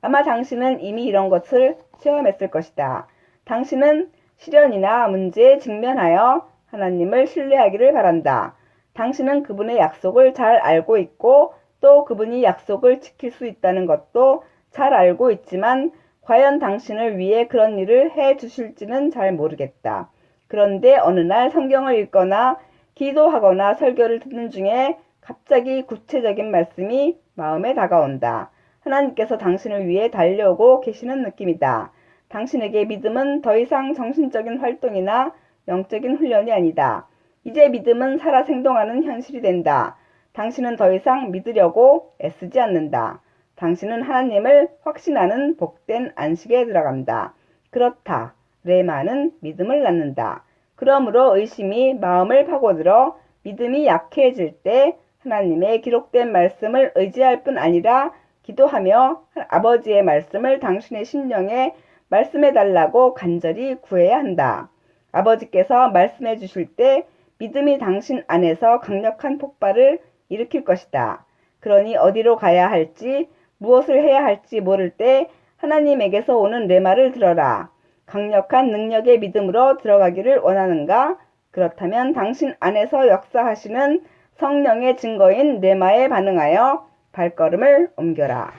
아마 당신은 이미 이런 것을 체험했을 것이다. 당신은 시련이나 문제에 직면하여 하나님을 신뢰하기를 바란다. 당신은 그분의 약속을 잘 알고 있고 또 그분이 약속을 지킬 수 있다는 것도 잘 알고 있지만 과연 당신을 위해 그런 일을 해 주실지는 잘 모르겠다. 그런데 어느 날 성경을 읽거나 기도하거나 설교를 듣는 중에 갑자기 구체적인 말씀이 마음에 다가온다. 하나님께서 당신을 위해 달려오고 계시는 느낌이다. 당신에게 믿음은 더 이상 정신적인 활동이나 영적인 훈련이 아니다. 이제 믿음은 살아 생동하는 현실이 된다. 당신은 더 이상 믿으려고 애쓰지 않는다. 당신은 하나님을 확신하는 복된 안식에 들어간다. 그렇다. 레마는 믿음을 낳는다. 그러므로 의심이 마음을 파고들어 믿음이 약해질 때 하나님의 기록된 말씀을 의지할 뿐 아니라 기도하며 아버지의 말씀을 당신의 심령에 말씀해 달라고 간절히 구해야 한다. 아버지께서 말씀해 주실 때 믿음이 당신 안에서 강력한 폭발을 일으킬 것이다. 그러니 어디로 가야 할지 무엇을 해야 할지 모를 때 하나님에게서 오는 레마를 들어라. 강력한 능력의 믿음으로 들어가기를 원하는가? 그렇다면 당신 안에서 역사하시는 성령의 증거인 레마에 반응하여 발걸음을 옮겨라.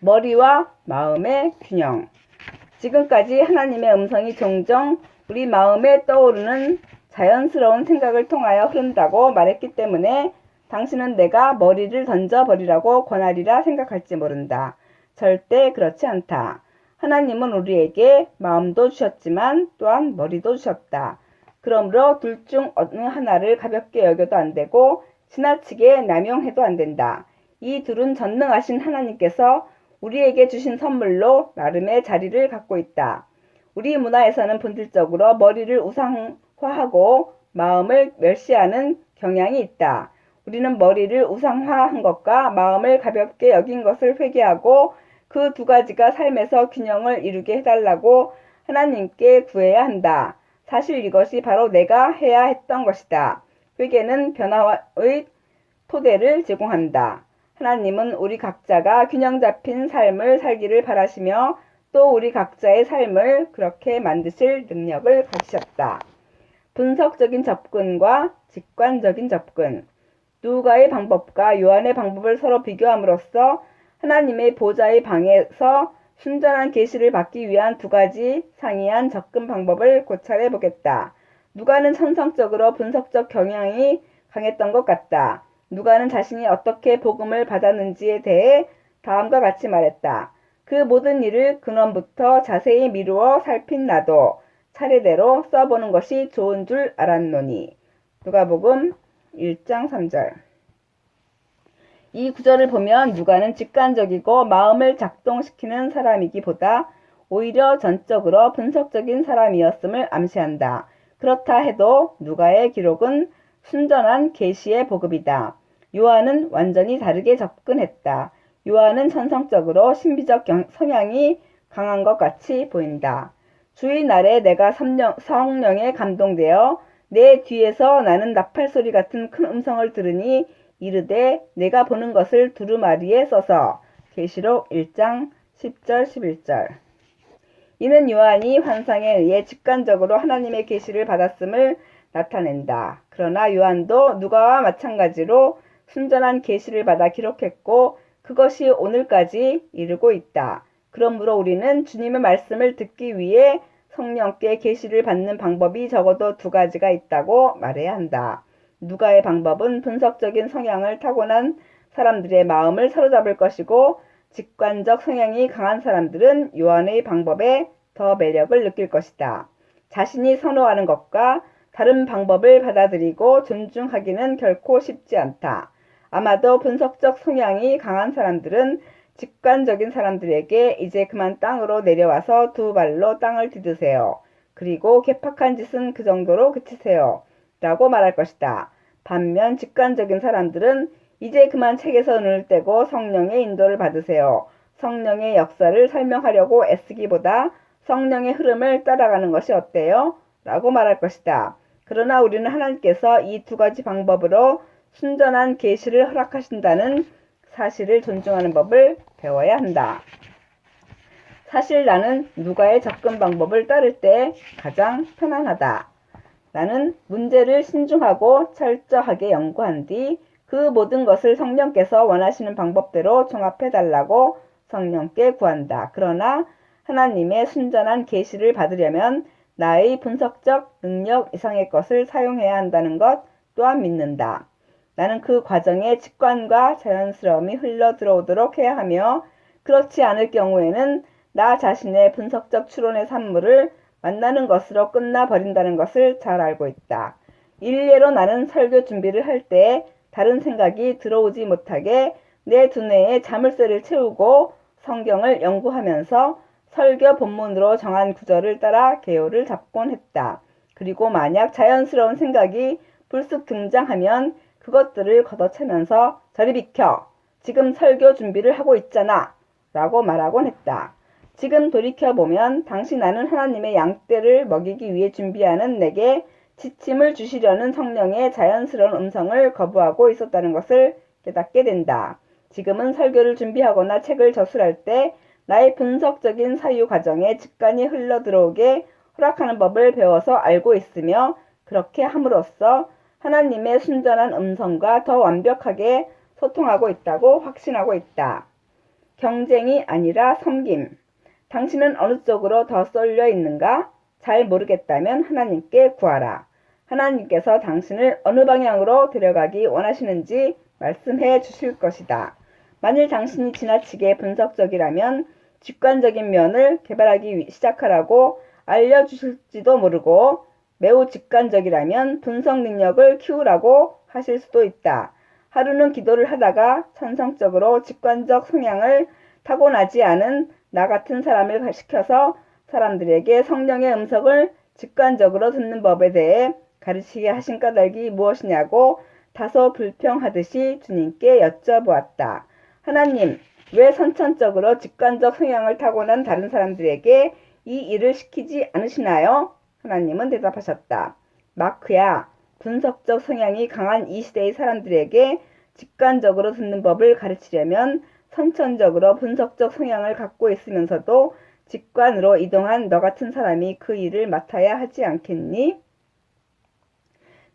머리와 마음의 균형. 지금까지 하나님의 음성이 종종 우리 마음에 떠오르는 자연스러운 생각을 통하여 흐른다고 말했기 때문에 당신은 내가 머리를 던져버리라고 권하리라 생각할지 모른다. 절대 그렇지 않다. 하나님은 우리에게 마음도 주셨지만 또한 머리도 주셨다. 그러므로 둘 중 어느 하나를 가볍게 여겨도 안 되고 지나치게 남용해도 안 된다. 이 둘은 전능하신 하나님께서 우리에게 주신 선물로 나름의 자리를 갖고 있다. 우리 문화에서는 본질적으로 머리를 우상화하고 마음을 멸시하는 경향이 있다. 우리는 머리를 우상화한 것과 마음을 가볍게 여긴 것을 회개하고 그 두 가지가 삶에서 균형을 이루게 해달라고 하나님께 구해야 한다. 사실 이것이 바로 내가 해야 했던 것이다. 회개는 변화의 토대를 제공한다. 하나님은 우리 각자가 균형 잡힌 삶을 살기를 바라시며 또 우리 각자의 삶을 그렇게 만드실 능력을 가지셨다. 분석적인 접근과 직관적인 접근. 누가의 방법과 요한의 방법을 서로 비교함으로써 하나님의 보좌의 방에서 순전한 계시를 받기 위한 두 가지 상이한 접근 방법을 고찰해 보겠다. 누가는 천성적으로 분석적 경향이 강했던 것 같다. 누가는 자신이 어떻게 복음을 받았는지에 대해 다음과 같이 말했다. 그 모든 일을 근원부터 자세히 미루어 살핀 나도 차례대로 써보는 것이 좋은 줄 알았노니. 누가복음 1장 3절. 이 구절을 보면 누가는 직관적이고 마음을 작동시키는 사람이기보다 오히려 전적으로 분석적인 사람이었음을 암시한다. 그렇다 해도 누가의 기록은 순전한 계시의 보급이다. 요한은 완전히 다르게 접근했다. 요한은 천성적으로 신비적 성향이 강한 것 같이 보인다. 주일날에 내가 성령에 감동되어 내 뒤에서 나는 나팔소리 같은 큰 음성을 들으니 이르되 내가 보는 것을 두루마리에 써서. 계시록 1장 10절 11절. 이는 요한이 환상에 의해 직관적으로 하나님의 계시를 받았음을 나타낸다. 그러나 요한도 누가와 마찬가지로 순전한 계시를 받아 기록했고 그것이 오늘까지 이르고 있다. 그러므로 우리는 주님의 말씀을 듣기 위해 성령께 계시를 받는 방법이 적어도 두 가지가 있다고 말해야 한다. 누가의 방법은 분석적인 성향을 타고난 사람들의 마음을 사로잡을 것이고 직관적 성향이 강한 사람들은 요한의 방법에 더 매력을 느낄 것이다. 자신이 선호하는 것과 다른 방법을 받아들이고 존중하기는 결코 쉽지 않다. 아마도 분석적 성향이 강한 사람들은 직관적인 사람들에게 이제 그만 땅으로 내려와서 두 발로 땅을 디드세요. 그리고 개팍한 짓은 그 정도로 그치세요. 라고 말할 것이다. 반면 직관적인 사람들은 이제 그만 책에서 눈을 떼고 성령의 인도를 받으세요. 성령의 역사를 설명하려고 애쓰기보다 성령의 흐름을 따라가는 것이 어때요? 라고 말할 것이다. 그러나 우리는 하나님께서 이 두 가지 방법으로 순전한 계시를 허락하신다는 사실을 존중하는 법을 배워야 한다. 사실 나는 누가의 접근 방법을 따를 때 가장 편안하다. 나는 문제를 신중하고 철저하게 연구한 뒤 그 모든 것을 성령께서 원하시는 방법대로 종합해달라고 성령께 구한다. 그러나 하나님의 순전한 계시를 받으려면 나의 분석적 능력 이상의 것을 사용해야 한다는 것 또한 믿는다. 나는 그 과정에 직관과 자연스러움이 흘러 들어오도록 해야 하며 그렇지 않을 경우에는 나 자신의 분석적 추론의 산물을 만나는 것으로 끝나버린다는 것을 잘 알고 있다. 일례로 나는 설교 준비를 할 때 다른 생각이 들어오지 못하게 내 두뇌에 자물쇠를 채우고 성경을 연구하면서 설교 본문으로 정한 구절을 따라 개요를 잡곤 했다. 그리고 만약 자연스러운 생각이 불쑥 등장하면 그것들을 걷어차면서 저리 비켜! 지금 설교 준비를 하고 있잖아! 라고 말하곤 했다. 지금 돌이켜보면 당시 나는 하나님의 양떼를 먹이기 위해 준비하는 내게 지침을 주시려는 성령의 자연스러운 음성을 거부하고 있었다는 것을 깨닫게 된다. 지금은 설교를 준비하거나 책을 저술할 때 나의 분석적인 사유 과정에 직관이 흘러들어오게 허락하는 법을 배워서 알고 있으며 그렇게 함으로써 하나님의 순전한 음성과 더 완벽하게 소통하고 있다고 확신하고 있다. 경쟁이 아니라 섬김. 당신은 어느 쪽으로 더 쏠려 있는가? 잘 모르겠다면 하나님께 구하라. 하나님께서 당신을 어느 방향으로 데려가기 원하시는지 말씀해 주실 것이다. 만일 당신이 지나치게 분석적이라면 직관적인 면을 개발하기 시작하라고 알려주실지도 모르고 매우 직관적이라면 분석 능력을 키우라고 하실 수도 있다. 하루는 기도를 하다가 천성적으로 직관적 성향을 타고나지 않은 나 같은 사람을 시켜서 사람들에게 성령의 음성을 직관적으로 듣는 법에 대해 가르치게 하신 까닭이 무엇이냐고 다소 불평하듯이 주님께 여쭤보았다. 하나님, 왜 선천적으로 직관적 성향을 타고난 다른 사람들에게 이 일을 시키지 않으시나요? 하나님은 대답하셨다. 마크야, 분석적 성향이 강한 이 시대의 사람들에게 직관적으로 듣는 법을 가르치려면 선천적으로 분석적 성향을 갖고 있으면서도 직관으로 이동한 너 같은 사람이 그 일을 맡아야 하지 않겠니?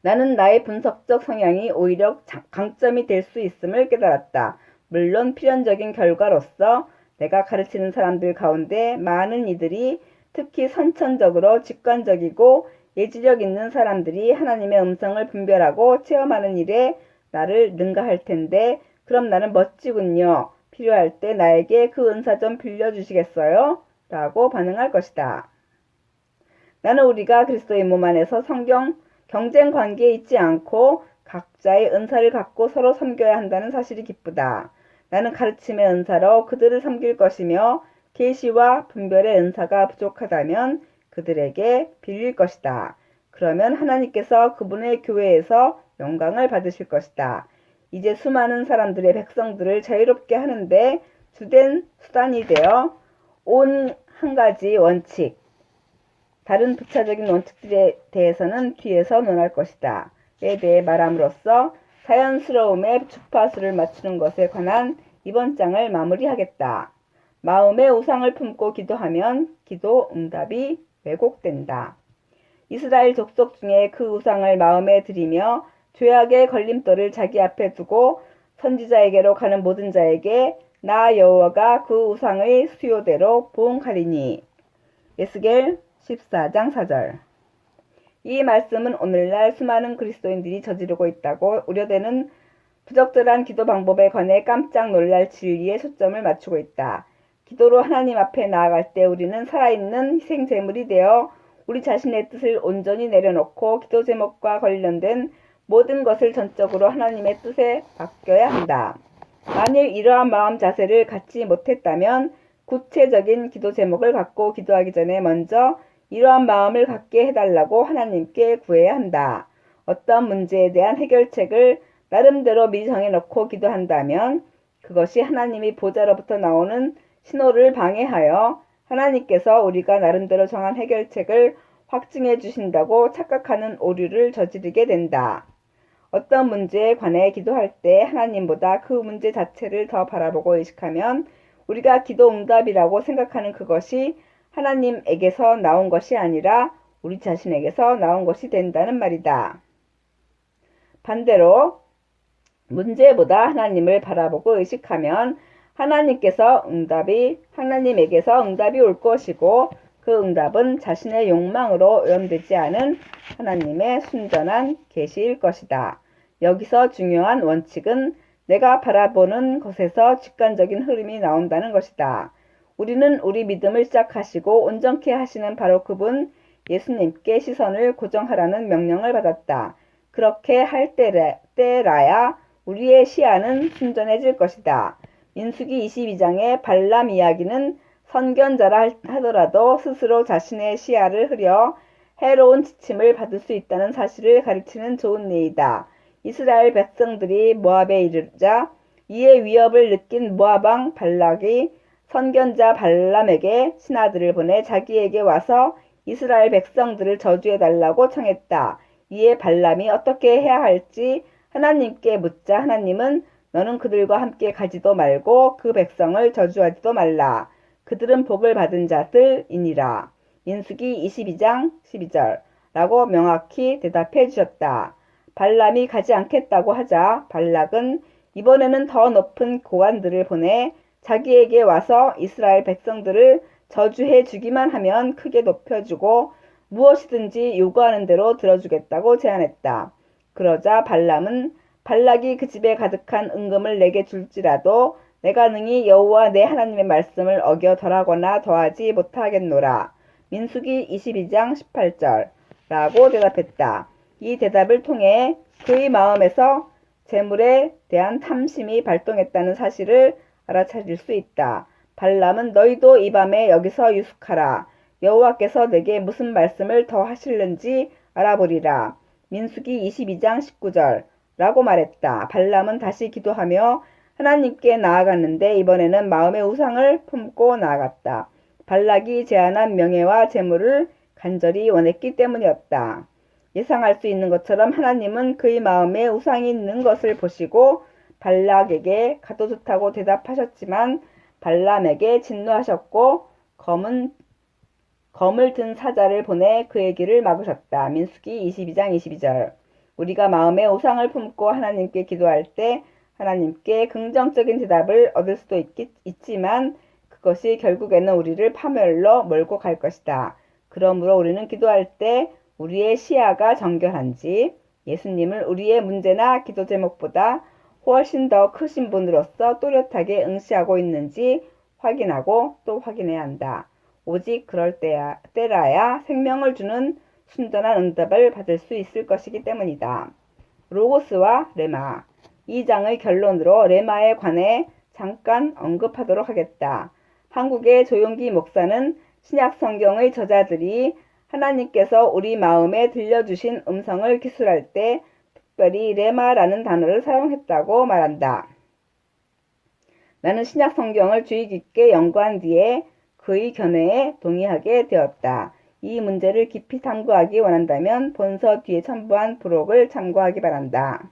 나는 나의 분석적 성향이 오히려 강점이 될 수 있음을 깨달았다. 물론 필연적인 결과로서 내가 가르치는 사람들 가운데 많은 이들이 특히 선천적으로 직관적이고 예지력 있는 사람들이 하나님의 음성을 분별하고 체험하는 일에 나를 능가할 텐데 그럼 나는 멋지군요. 필요할 때 나에게 그 은사 좀 빌려주시겠어요? 라고 반응할 것이다. 나는 우리가 그리스도의 몸 안에서 성경 경쟁 관계에 있지 않고 각자의 은사를 갖고 서로 섬겨야 한다는 사실이 기쁘다. 나는 가르침의 은사로 그들을 섬길 것이며 계시와 분별의 은사가 부족하다면 그들에게 빌릴 것이다. 그러면 하나님께서 그분의 교회에서 영광을 받으실 것이다. 이제 수많은 사람들의 백성들을 자유롭게 하는데 주된 수단이 되어 온 한 가지 원칙, 다른 부차적인 원칙들에 대해서는 뒤에서 논할 것이다. 에 대해 말함으로써 자연스러움의 주파수를 맞추는 것에 관한 이번 장을 마무리하겠다. 마음의 우상을 품고 기도하면 기도 응답이 왜곡된다. 이스라엘 족속 중에 그 우상을 마음에 들이며 죄악의 걸림돌을 자기 앞에 두고 선지자에게로 가는 모든 자에게 나 여호와가 그 우상의 수요대로 보응하리니. 에스겔 14장 4절. 이 말씀은 오늘날 수많은 그리스도인들이 저지르고 있다고 우려되는 부적절한 기도 방법에 관해 깜짝 놀랄 진리에 초점을 맞추고 있다. 기도로 하나님 앞에 나아갈 때 우리는 살아있는 희생 제물이 되어 우리 자신의 뜻을 온전히 내려놓고 기도 제목과 관련된 모든 것을 전적으로 하나님의 뜻에 맡겨야 한다. 만일 이러한 마음 자세를 갖지 못했다면 구체적인 기도 제목을 갖고 기도하기 전에 먼저 이러한 마음을 갖게 해달라고 하나님께 구해야 한다. 어떤 문제에 대한 해결책을 나름대로 미리 정해놓고 기도한다면 그것이 하나님이 보좌로부터 나오는 신호를 방해하여 하나님께서 우리가 나름대로 정한 해결책을 확증해 주신다고 착각하는 오류를 저지르게 된다. 어떤 문제에 관해 기도할 때 하나님보다 그 문제 자체를 더 바라보고 의식하면 우리가 기도 응답이라고 생각하는 그것이 하나님에게서 나온 것이 아니라 우리 자신에게서 나온 것이 된다는 말이다. 반대로 문제보다 하나님을 바라보고 의식하면 하나님에게서 응답이 올 것이고 그 응답은 자신의 욕망으로 오염되지 않은 하나님의 순전한 계시일 것이다. 여기서 중요한 원칙은 내가 바라보는 것에서 직관적인 흐름이 나온다는 것이다. 우리는 우리 믿음을 시작하시고 온전케 하시는 바로 그분 예수님께 시선을 고정하라는 명령을 받았다. 그렇게 할 때라야 우리의 시야는 순전해질 것이다. 민수기 22장의 발람 이야기는 선견자라 하더라도 스스로 자신의 시야를 흐려 해로운 지침을 받을 수 있다는 사실을 가르치는 좋은 예이다. 이스라엘 백성들이 모압에 이르자 이에 위협을 느낀 모압 왕 발락이 선견자 발람에게 신하들을 보내 자기에게 와서 이스라엘 백성들을 저주해달라고 청했다. 이에 발람이 어떻게 해야 할지 하나님께 묻자 하나님은 너는 그들과 함께 가지도 말고 그 백성을 저주하지도 말라. 그들은 복을 받은 자들이니라. 민수기 22장 12절 라고 명확히 대답해 주셨다. 발람이 가지 않겠다고 하자 발락은 이번에는 더 높은 고관들을 보내 자기에게 와서 이스라엘 백성들을 저주해 주기만 하면 크게 높여주고 무엇이든지 요구하는 대로 들어주겠다고 제안했다. 그러자 발람은 발락이 그 집에 가득한 은금을 내게 줄지라도 내가 능히 여호와 내 하나님의 말씀을 어겨 덜하거나 더하지 못하겠노라. 민수기 22장 18절 라고 대답했다. 이 대답을 통해 그의 마음에서 재물에 대한 탐심이 발동했다는 사실을 알아차릴 수 있다. 발람은 너희도 이 밤에 여기서 유숙하라. 여호와께서 내게 무슨 말씀을 더 하실는지 알아보리라. 민수기 22장 19절 라고 말했다. 발람은 다시 기도하며 하나님께 나아갔는데 이번에는 마음의 우상을 품고 나아갔다. 발락이 제안한 명예와 재물을 간절히 원했기 때문이었다. 예상할 수 있는 것처럼 하나님은 그의 마음에 우상이 있는 것을 보시고 발락에게 가도 좋다고 대답하셨지만 발람에게 진노하셨고 검을 든 사자를 보내 그의 길을 막으셨다. 민수기 22장 22절. 우리가 마음에 우상을 품고 하나님께 기도할 때 하나님께 긍정적인 대답을 얻을 수도 있지만 그것이 결국에는 우리를 파멸로 몰고 갈 것이다. 그러므로 우리는 기도할 때 우리의 시야가 정결한지 예수님을 우리의 문제나 기도 제목보다 훨씬 더 크신 분으로서 또렷하게 응시하고 있는지 확인하고 또 확인해야 한다. 오직 그럴 때라야 생명을 주는 순전한 응답을 받을 수 있을 것이기 때문이다. 로고스와 레마. 이 장의 결론으로 레마에 관해 잠깐 언급하도록 하겠다. 한국의 조용기 목사는 신약 성경의 저자들이 하나님께서 우리 마음에 들려주신 음성을 기술할 때 특별히 레마라는 단어를 사용했다고 말한다. 나는 신약 성경을 주의 깊게 연구한 뒤에 그의 견해에 동의하게 되었다. 이 문제를 깊이 탐구하기 원한다면 본서 뒤에 첨부한 부록을 참고하기 바란다.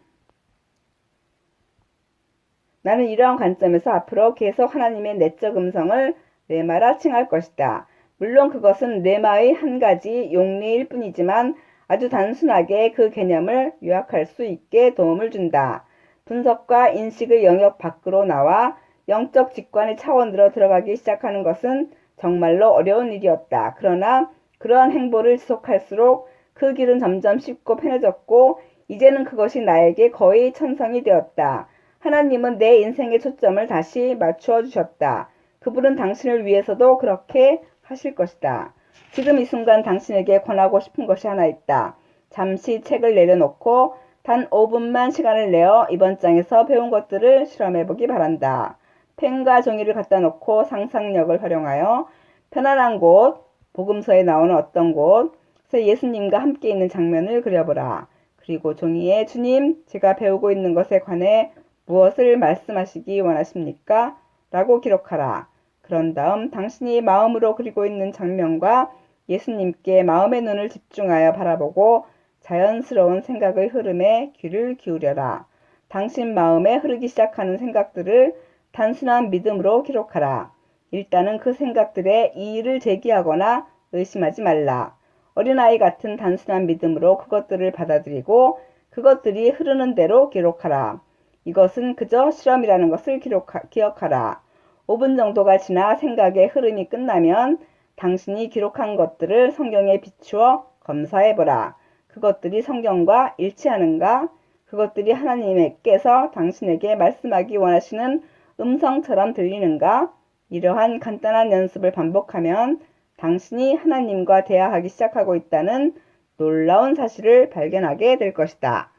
나는 이러한 관점에서 앞으로 계속 하나님의 내적 음성을 레마라 칭할 것이다. 물론 그것은 레마의 한 가지 용례일 뿐이지만 아주 단순하게 그 개념을 요약할 수 있게 도움을 준다. 분석과 인식의 영역 밖으로 나와 영적 직관의 차원으로 들어가기 시작하는 것은 정말로 어려운 일이었다. 그러나 그러한 행보를 지속할수록 그 길은 점점 쉽고 편해졌고 이제는 그것이 나에게 거의 천성이 되었다. 하나님은 내 인생의 초점을 다시 맞추어 주셨다. 그분은 당신을 위해서도 그렇게 하실 것이다. 지금 이 순간 당신에게 권하고 싶은 것이 하나 있다. 잠시 책을 내려놓고 단 5분만 시간을 내어 이번 장에서 배운 것들을 실험해보기 바란다. 펜과 종이를 갖다 놓고 상상력을 활용하여 편안한 곳, 복음서에 나오는 어떤 곳에 예수님과 함께 있는 장면을 그려보라. 그리고 종이에 주님, 제가 배우고 있는 것에 관해 무엇을 말씀하시기 원하십니까? 라고 기록하라. 그런 다음 당신이 마음으로 그리고 있는 장면과 예수님께 마음의 눈을 집중하여 바라보고 자연스러운 생각의 흐름에 귀를 기울여라. 당신 마음에 흐르기 시작하는 생각들을 단순한 믿음으로 기록하라. 일단은 그 생각들에 이의를 제기하거나 의심하지 말라. 어린아이 같은 단순한 믿음으로 그것들을 받아들이고 그것들이 흐르는 대로 기록하라. 이것은 그저 실험이라는 것을 기억하라. 5분 정도가 지나 생각의 흐름이 끝나면 당신이 기록한 것들을 성경에 비추어 검사해보라. 그것들이 성경과 일치하는가? 그것들이 하나님께서 당신에게 말씀하기 원하시는 음성처럼 들리는가? 이러한 간단한 연습을 반복하면 당신이 하나님과 대화하기 시작하고 있다는 놀라운 사실을 발견하게 될 것이다.